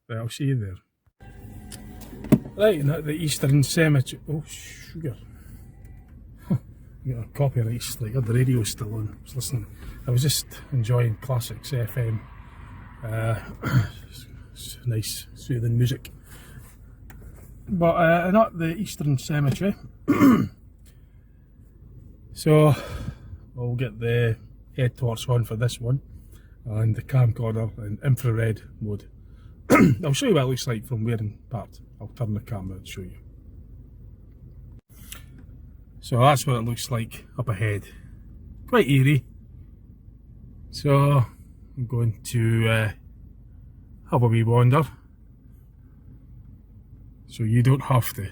Right, I'll see you there. Right, and at the Eastern Cemetery. Oh, sugar. Got a copyright strike. The radio's still on. I was listening. I was just enjoying Classics FM. It's nice, soothing music. But and at the Eastern Cemetery. So I'll get the head torch on for this one, and the camcorder in infrared mode. I'll show you what it looks like from where in part. I'll turn the camera and show you. So that's what it looks like up ahead. Quite eerie. So I'm going to have a wee wander, so you don't have to.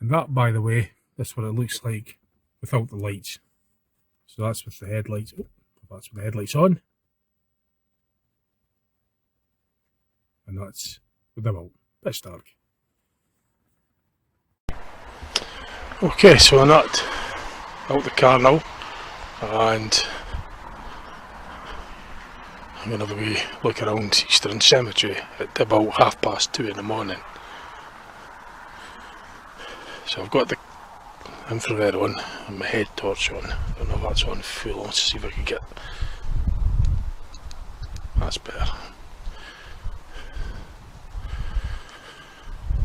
And that, by the way, that's what it looks like without the lights. So that's with the headlights. Oh, that's with the headlights on. And that's with them out. Pitch dark. Okay, so I'm out the car now, and I'm going to have a wee look around Eastern Cemetery at about 2:30 in the morning. So I've got the infrared on and my head torch on. I don't know if that's on full. Let's see if I can get. That's better.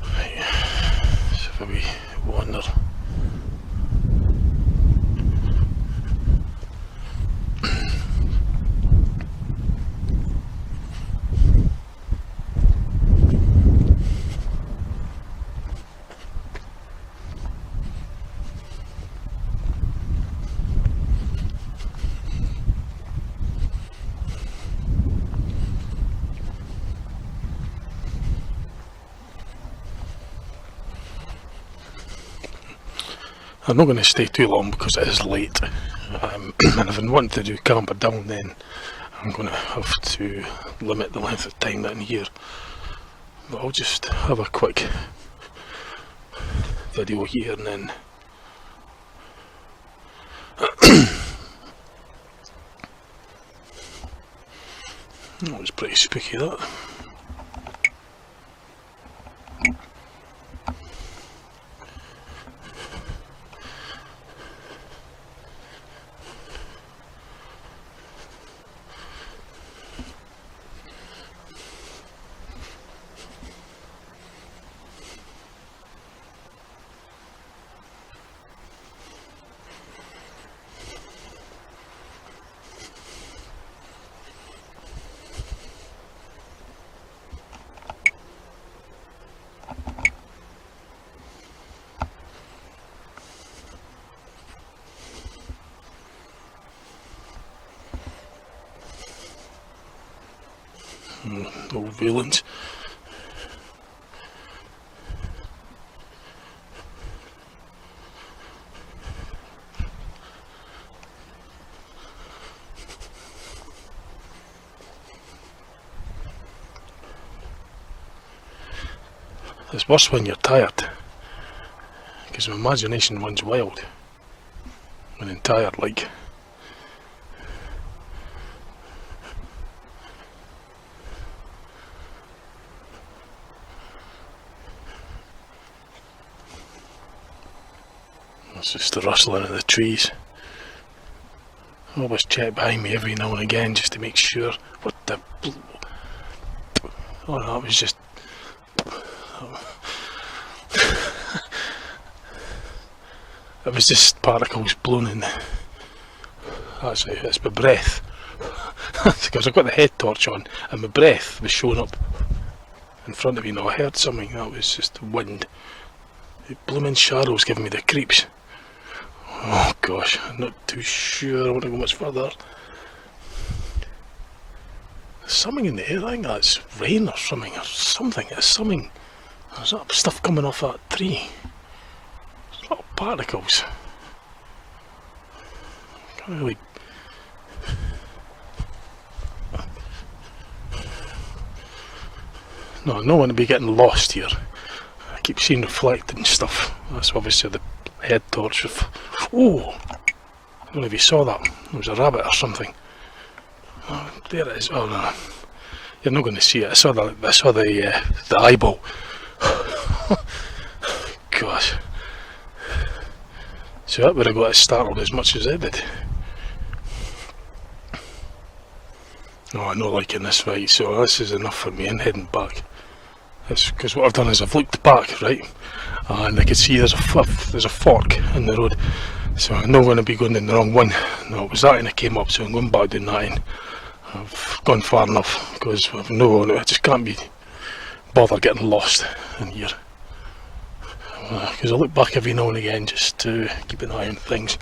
Right. So if we wander. I'm not going to stay too long because it is late, and if I want to do camper down, then I'm going to have to limit the length of time in here. But I'll just have a quick video here and then that was pretty spooky, that. violence. It's worse when you're tired, because my imagination runs wild when I'm tired, like. It's just the rustling of the trees. I always check behind me every now and again just to make sure. What the... Oh no, it was just... It was just particles blown in. Actually, it's my breath. Because I've got the head torch on and my breath was showing up in front of me. Now I heard something, that was just the wind. The blooming shadows giving me the creeps. Oh gosh, I'm not too sure I want to go much further. There's something in the air, I think that's rain or something, it's something. There's that stuff coming off that tree. There's little particles. Can't really... No, I don't want to be getting lost here. I keep seeing reflecting stuff. That's obviously the head torch of... Oh! I don't know if you saw that. There was a rabbit or something. Oh, there it is. Oh no. You're not going to see it. I saw the eyeball. Gosh. So that would have got us startled as much as it did. No, I'm not liking this, right, so this is enough for me. I'm heading back. That's because what I've done is I've looked back, right, and I can see there's a fork in the road, so I'm not going to be going in the wrong one. No, it was that and I came up, so I'm going back down that end. I've gone far enough, because I just can't be bothered getting lost in here. Because I look back every now and again just to keep an eye on things,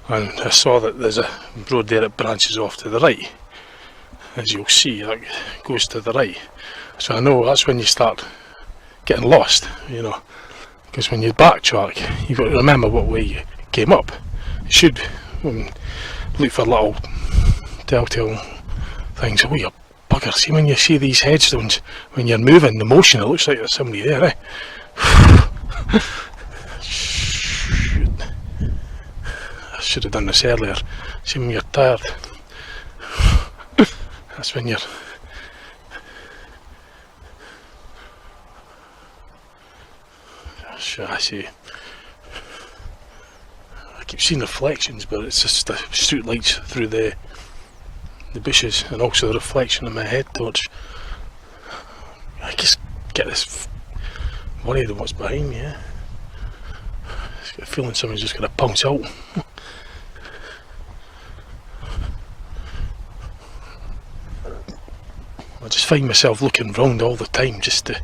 and I saw that there's a road there that branches off to the right. As you'll see, that goes to the right. So I know that's when you start getting lost, you know. Because when you backtrack, you've got to remember what way you came up. You should look for little telltale things. Oh, you bugger. See, when you see these headstones, when you're moving, the motion, it looks like there's somebody there, eh? Shoot. I should have done this earlier. See, when you're tired, that's when you're... I see. I keep seeing reflections, but it's just the street lights through the bushes, and also the reflection of my head torch. I just get this worried of what's behind me. I just get a feeling someone's just going to pounce out. I just find myself looking round all the time just to...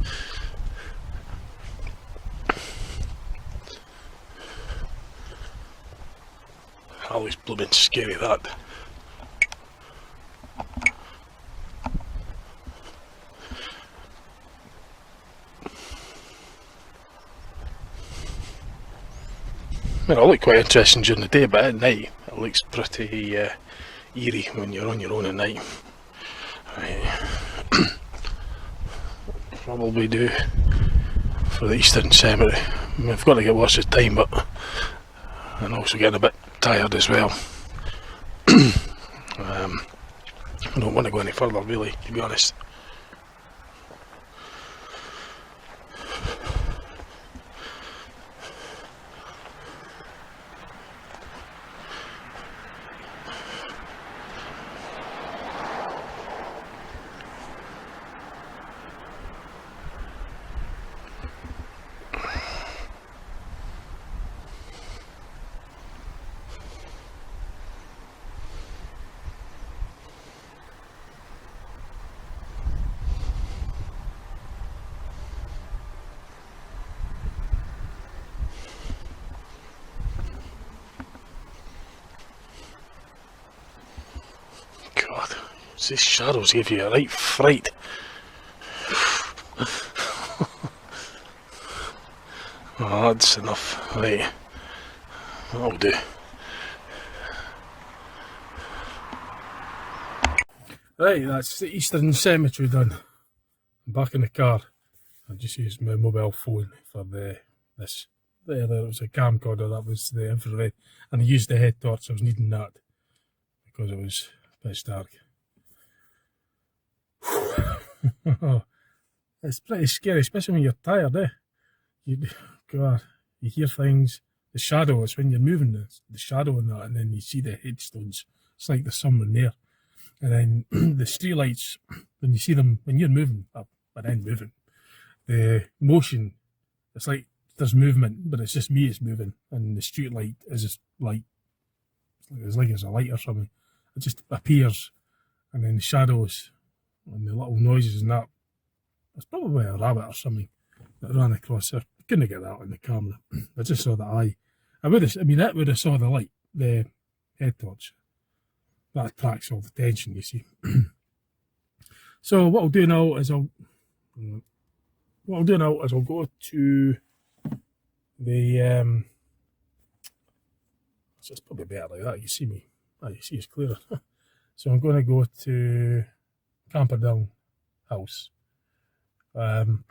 Always blooming scary, that. I mean, it look quite interesting during the day, but at night it looks pretty eerie when you're on your own at night. Right. Probably do for the Eastern Cemetery. I mean, I've got to get worse at time, but I'm also getting a bit tired as well. I don't want to go any further, really, to be honest. These shadows give you a right fright. Oh, that's enough. Right, that'll do. Right, that's the Eastern Cemetery done. I'm back in the car. I just used my mobile phone for this. There was a camcorder, that was the infrared, and I used the head torch. I was needing that because it was a bit dark. It's pretty scary, especially when you're tired, eh? God, you hear things. The shadow, it's when you're moving, the shadow in that, and then you see the headstones. It's like there's someone there. And then the street lights, when you see them, when you're moving, but then moving, the motion, it's like there's movement, but it's just me it's moving, and the street light is just light. It's like it's a light or something. It just appears, and then the shadows and the little noises and that. It's probably a rabbit or something that ran across there. I couldn't get that on the camera. I just saw the eye. That would have saw the light, the head torch. That attracts all the attention, you see. So what I'll do now is I'll go to the so it's probably better like that. You see me. You see it's clearer. So I'm going to go to Camperdown House. And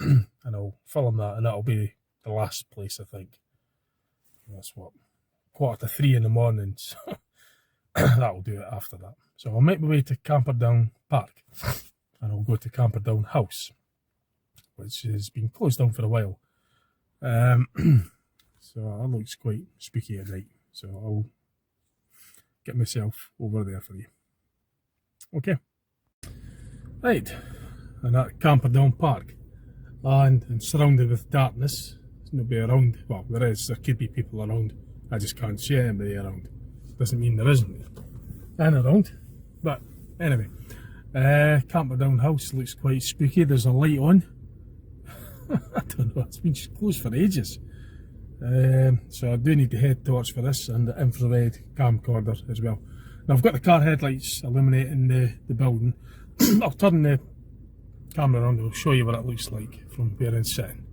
I'll film that, and that'll be the last place, I think. That's what, 2:45 in the morning. So that'll do it after that. So I'll make my way to Camperdown Park, and I'll go to Camperdown House, which has been closed down for a while. So that looks quite spooky at night. So I'll get myself over there for you. Okay. Right. And at Camperdown Park, and I'm surrounded with darkness. There's nobody around. Well, there could be people around. I just can't see anybody around. Doesn't mean there isn't any around. But anyway, Camperdown House looks quite spooky. There's a light on. I don't know, it's been closed for ages. So I do need the head torch for this, and the infrared camcorder as well. Now I've got the car headlights illuminating the building. I'll turn the camera around, I'll show you what it looks like from where it's sitting.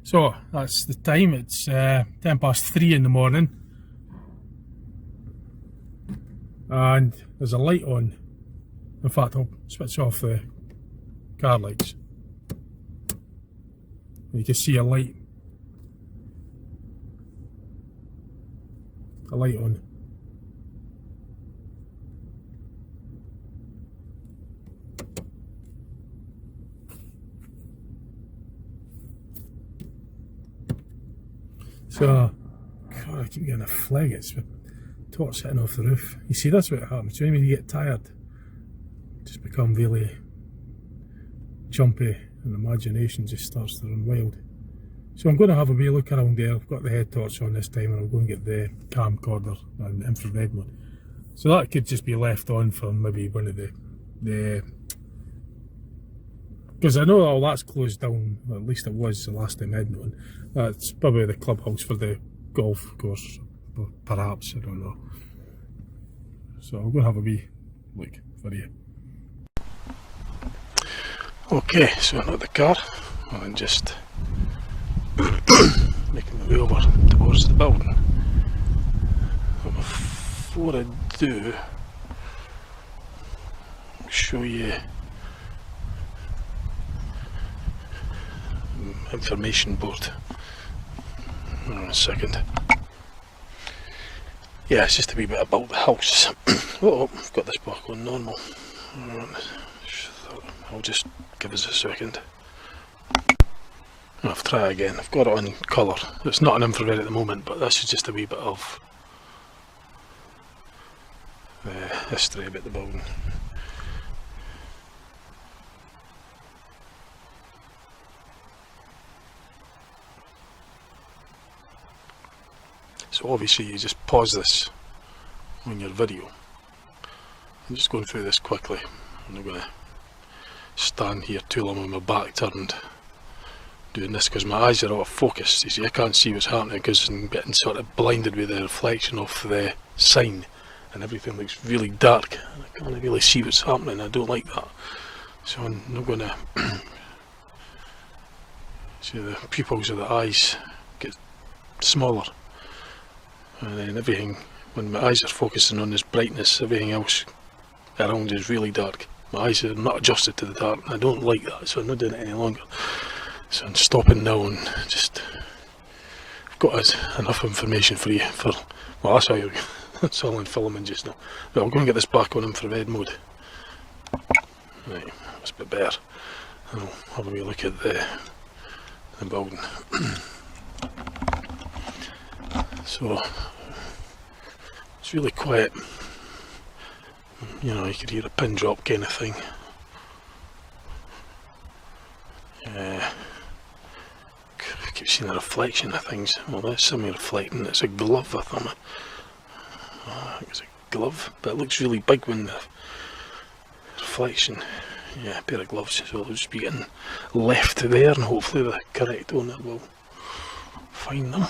So that's the time, it's 3:10 in the morning, and there's a light on. In fact, I'll switch off the car lights. You can see a light on. So, God, I keep getting a flag. It's with torch hitting off the roof. You see, that's what happens. When you get tired, just become really jumpy, and imagination just starts to run wild. So I'm going to have a wee look around there. I've got the head torch on this time, and I'll go and get the camcorder and the infrared one. So that could just be left on for maybe one of the because I know all that's closed down, or at least it was the last time I had one. That's probably the clubhouse for the golf course, perhaps, I don't know. So I'm going to have a wee look for you. Okay, so I'm at the car, and I'm just making my way over towards the building. But before I do, I'll show you information board. Hold on a second. Yeah, it's just a wee bit about the house. Oh, I've got this back on normal. I'll just give us a second. I'll try again. I've got it on colour. It's not an infrared at the moment, but this is just a wee bit of history about the building. So obviously you just pause this on your video. I'm just going through this quickly. I'm not going to stand here too long with my back turned doing this because my eyes are out of focus. You see, I can't see what's happening because I'm getting sort of blinded with the reflection of the sign, and everything looks really dark. I can't really see what's happening. I don't like that. So I'm not going to see the pupils of the eyes get smaller, and then everything, when my eyes are focusing on this brightness, everything else around is really dark. My eyes are not adjusted to the dark, and I don't like that, so I'm not doing it any longer. So I'm stopping now, and just I've got enough information for you. Well, that's how you're. That's all I'm filming just now. But I'll go and get this back on infrared mode. Right, that's a bit better. And I'll have a wee look at the building. So it's really quiet. You know, you could hear a pin drop kind of thing. I keep seeing a reflection of things. Well, that's something reflecting. It's a glove, I thought. I think it's a glove, but it looks really big when the reflection. Yeah, a pair of gloves, so I'll just be getting left there, and hopefully the correct owner will find them.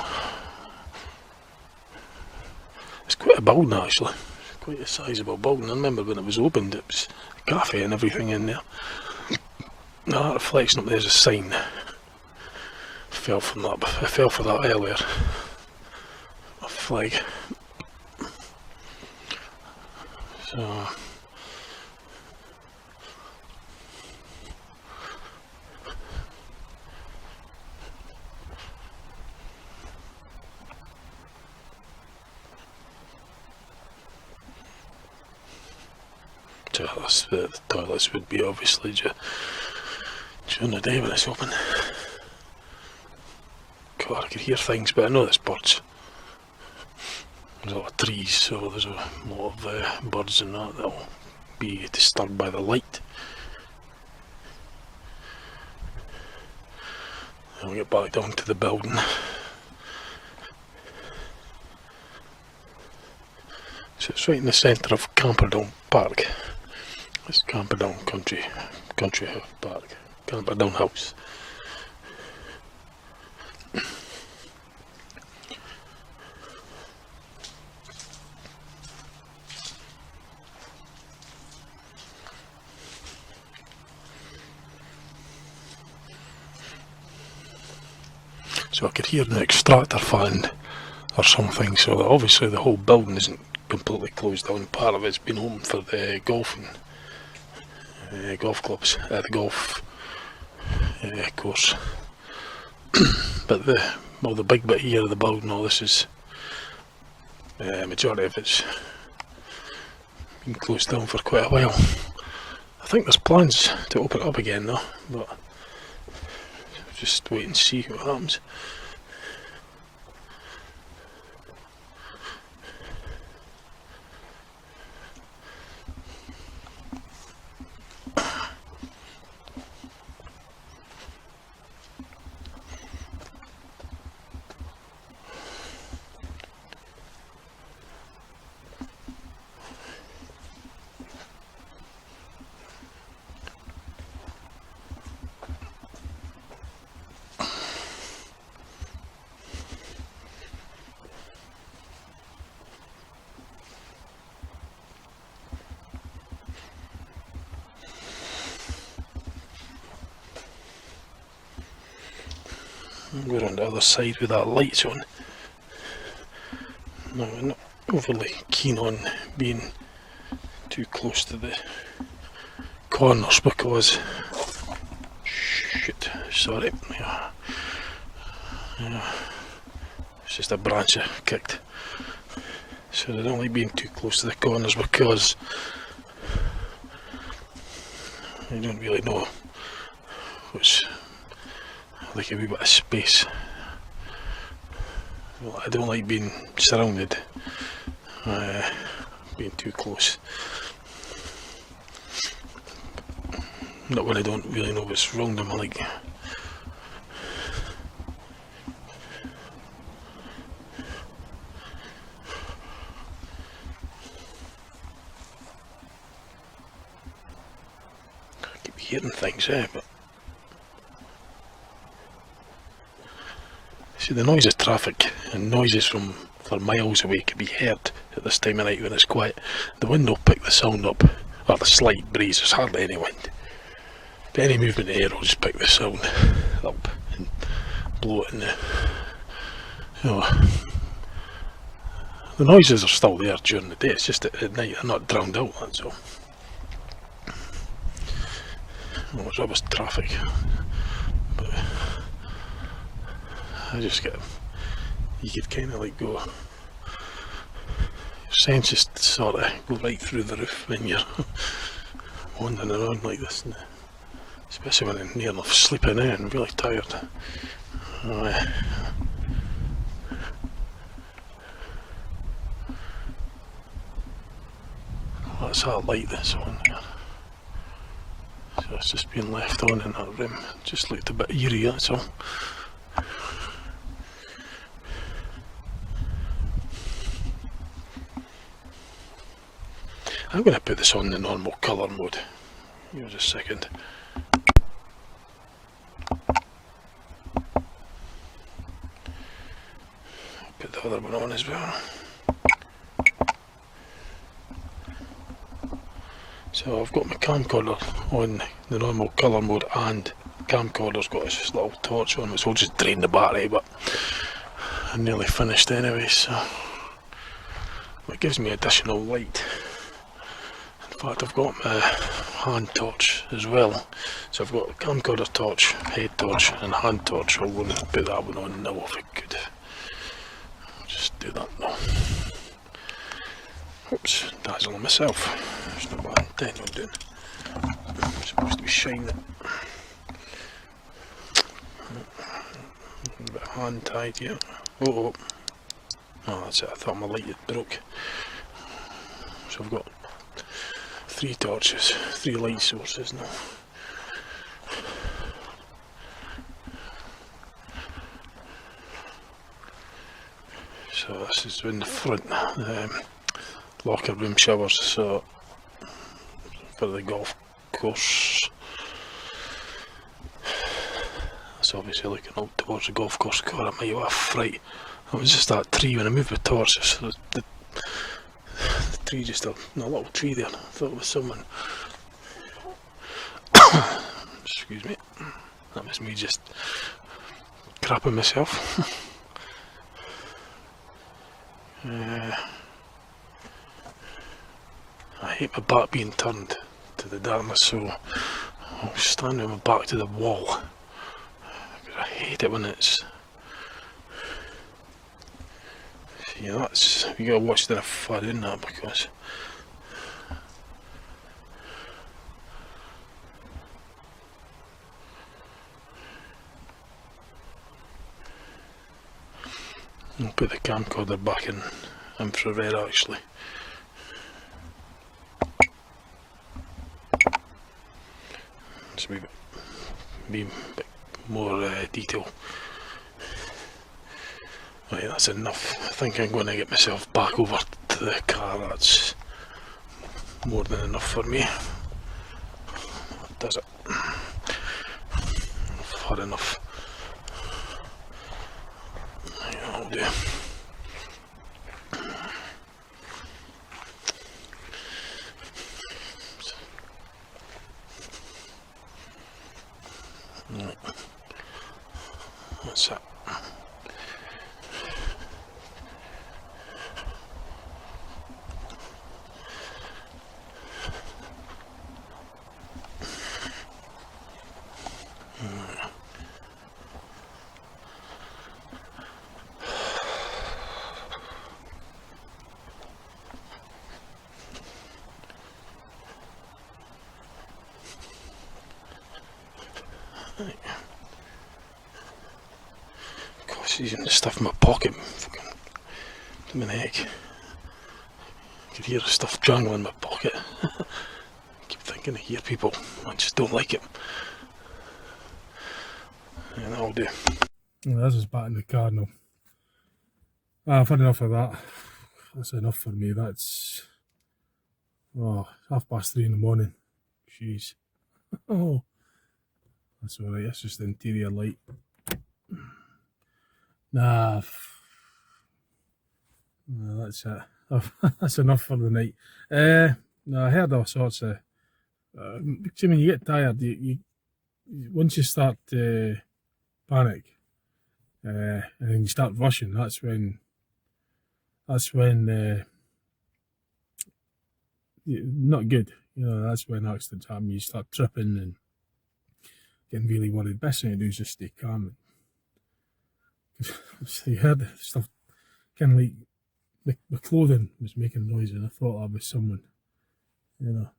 It's quite a building actually, quite a sizeable building. I remember when it was opened, it was a cafe and everything in there. Now that reflection up there's a sign. I fell for that earlier. A flag. So that's where the toilets would be, obviously, during the day when it's open. God, I could hear things, but I know there's birds. There's a lot of trees, so there's a lot of birds and that'll be disturbed by the light. And we'll get back down to the building. So it's right in the centre of Camcorder Park. It's Camcorder Country Park, Camcorder House. So I could hear an extractor fan or something, so that obviously the whole building isn't completely closed down. Part of it's been open for the golfing. Golf clubs, the golf course. But the big bit here of the building, all this is, majority of it's been closed down for quite a while. I think there's plans to open it up again though, but just wait and see what happens. We're on the other side with that lights on. No, we're not overly keen on being too close to the corners because sorry. It's just a branch I kicked. So I don't like being too close to the corners because I don't really know what's like a wee bit of space. Well, I don't like being surrounded, being too close. Not when I don't really know what's around them. I like I keep hearing things, but see, the noise of traffic and noises from miles away can be heard at this time of night when it's quiet. The wind will pick the sound up, or the slight breeze, there's hardly any wind. But any movement of air will just pick the sound up and blow it in You know, the noises are still there during the day, it's just at night they're not drowned out, that's all. Well, it's always traffic, but I just get, you could kind of like go, your senses sort of go right through the roof when you're wandering around like this, and especially when I'm near enough sleeping in and really tired. That's that light that's on there. So it's just been left on in that room. Just looked a bit eerie, that's all. I'm going to put this on the normal colour mode. Give us a second. Put the other one on as well. So I've got my camcorder on the normal colour mode, and camcorder's got this little torch on, which will just drain the battery, but I'm nearly finished anyway, so it gives me additional light. In fact, I've got my hand torch as well, so I've got a camcorder torch, head torch and hand torch. I'm going to put that one on now if I could. I'll just do that now. Oops, dazzling myself. It's not what I intend on doing. I'm supposed to be shining it. A bit of hand tied here. Oh, that's it. I thought my light had broke. So I've got 3 torches, 3 light sources now. So this is in the front. Locker room showers, so for the golf course. That's obviously looking out towards the golf course car. I might have a fright. It was just that tree when I moved the torches. So the tree, just a little tree there. I thought it was someone. Excuse me. That was me just crapping myself. I hate my back being turned to the darkness, so I'll stand with my back to the wall. I hate it when it's... Yeah, that's... You gotta watch that if I do that, because... I'll put the camcorder back in infrared actually. So be a bit more detail. Right, that's enough. I think I'm going to get myself back over to the car. That's more than enough for me. That does it. I've had enough. Right, that'll do. Right. That's it. Right. Gosh, using the stuff in my pocket. Fucking, what the heck? I could hear the stuff jangling in my pocket. I keep thinking I hear people. I just don't like it. Yeah, that'll do. This is back in the car now. I've had enough of that. That's enough for me. That's... Oh, 3:30 in the morning. Jeez. Oh. That's alright, that's just the interior light. Nah, that's it. That's enough for the night. No, I heard all sorts of... see, when you get tired, you once you start to panic, and then you start rushing. That's when not good. You know, that's when accidents happen. You start tripping and getting really worried. Best thing to do is just stay calm. You heard stuff, kind of like the clothing was making noise, and I thought I was someone, you know,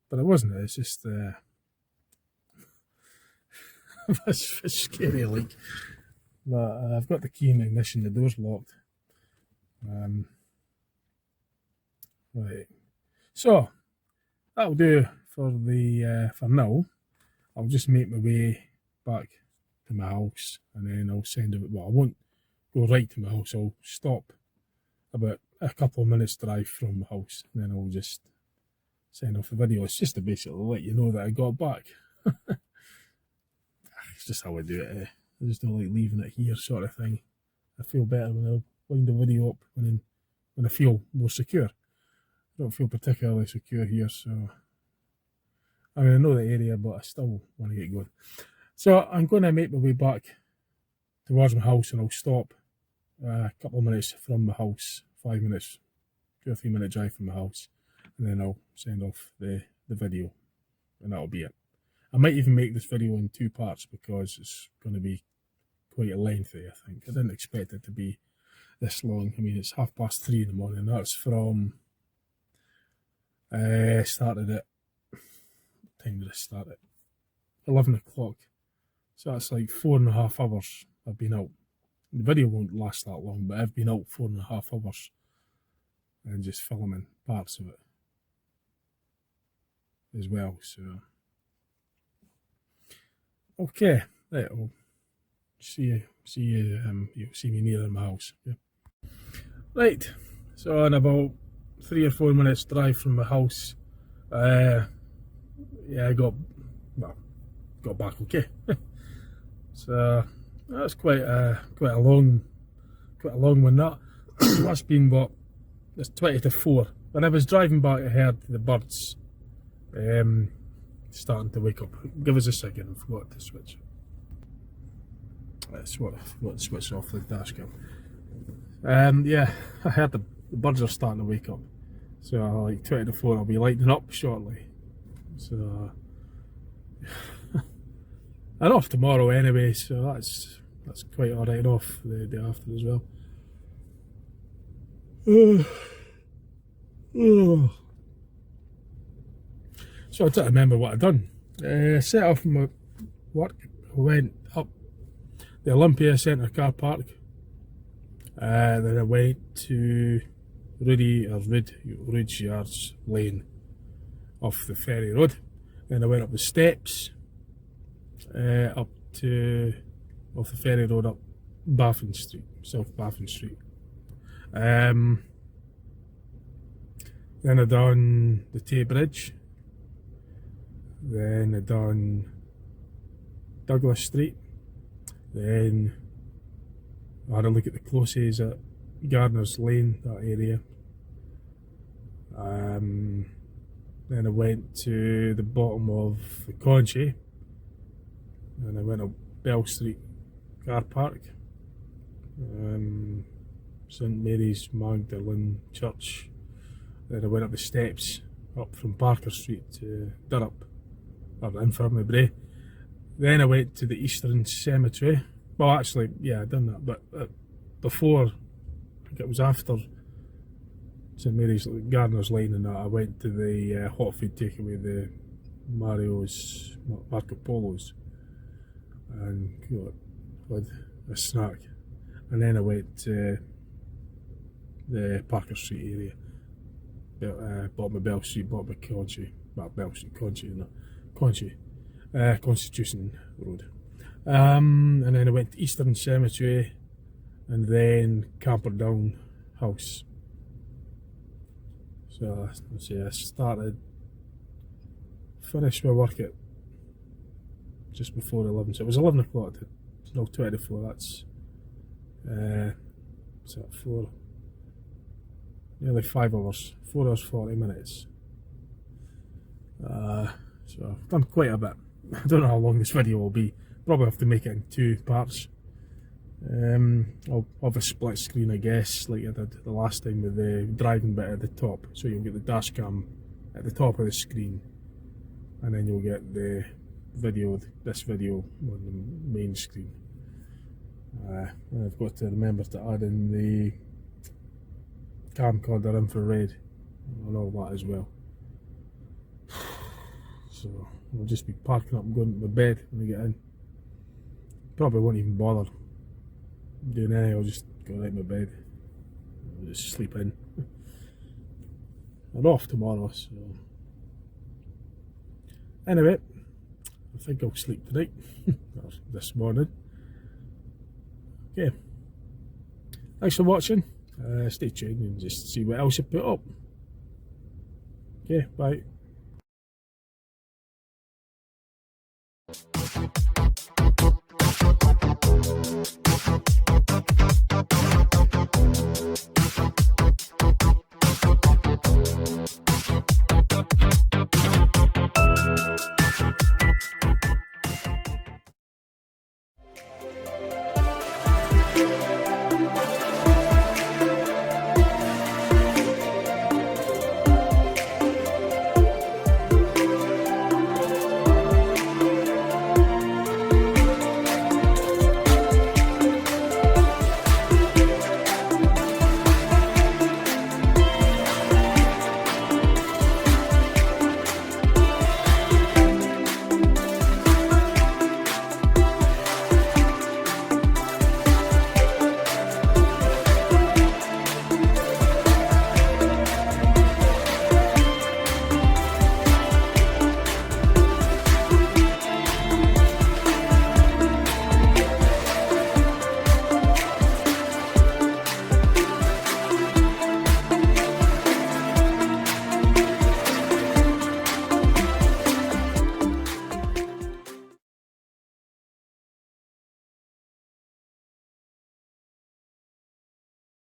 but it wasn't. It's just it's scary, like. But I've got the key in the ignition. The door's locked. Right. So that'll do for the for now. I'll just make my way back to my house, and then I'll send it. Well, I won't go right to my house. I'll stop about a couple of minutes drive from the house, and then I'll just send off the video. It's just to basically let you know that I got back. It's just how I do it. I just don't like leaving it here, sort of thing. I feel better when I wind the video up when I feel more secure. I don't feel particularly secure here, so I mean, I know the area, but I still want to get going. So I'm going to make my way back towards my house, and I'll stop a couple of minutes from my house, 5 minutes, 2 or 3 minute drive from my house, and then I'll send off the video, and that'll be it. I might even make this video in 2 parts because it's going to be quite lengthy, I think. I didn't expect it to be this long. I mean, it's 3:30 in the morning. That's from started at, what time did I start at? 11 o'clock. So that's like 4.5 hours I've been out. The video won't last that long, but I've been out 4.5 hours and just filming parts of it as well. So okay, right, I'll see you. You'll see me near my house. Okay. Right, so in about 3 or 4 minutes drive from my house, yeah, I got back okay. So that's quite a long one. That's been what, it's 20 to 4. When I was driving back, I heard the birds starting to wake up. Give us a second, I forgot to switch. I forgot to switch off the dash cam. Yeah, I heard the birds are starting to wake up. So like 20 to 4, I'll be lighting up shortly. So I'm off tomorrow anyway, so that's quite alright. Off the day after as well. So I try to remember what I'd done. Set off from my work, went up the Olympia Centre car park. Then I went to Ridge Yards Lane off the Ferry Road. Then I went up the steps up to off the Ferry Road up Baffin Street, South Baffin Street. Then I done the Tay Bridge. Then I done Douglas Street. Then I had a look at the closes at Gardiner's Lane, that area. Then I went to the bottom of the Conchi. Then I went up Bell Street car park. St Mary's Magdalene Church. Then I went up the steps up from Parker Street to Durrup, or Infirmary Bray. Then I went to the Eastern Cemetery. Well, actually, yeah, I'd done that, but before, I think it was after St Mary's Gardiner's Lane and that, I went to the hot food takeaway, the Marco Polo's, and got a snack. And then I went to the Parker Street area. Bought my Bell Street, bought my Conchi, well, Bell Street, Constitution Road. And then I went to Eastern Cemetery, and then Camperdown House. So let's see, I finished my work at just before 11, so it was 11 o'clock to 24, that's so nearly 5 hours, 4 hours 40 minutes. So I've done quite a bit. I don't know how long this video will be. Probably have to make it in 2 parts. I'll have a split screen, I guess, like I did the last time with the driving bit at the top. So you'll get the dash cam at the top of the screen, and then you'll get the video, this video, on the main screen. And I've got to remember to add in the camcorder infrared and all that as well. So I'll just be parking up and going to my bed when I get in. Probably won't even bother doing anything, I'll just go right to my bed. I'll just sleep in. I'm off tomorrow, so anyway, I think I'll sleep tonight, or this morning. Okay, thanks for watching, stay tuned and just see what else I put up. Okay, bye.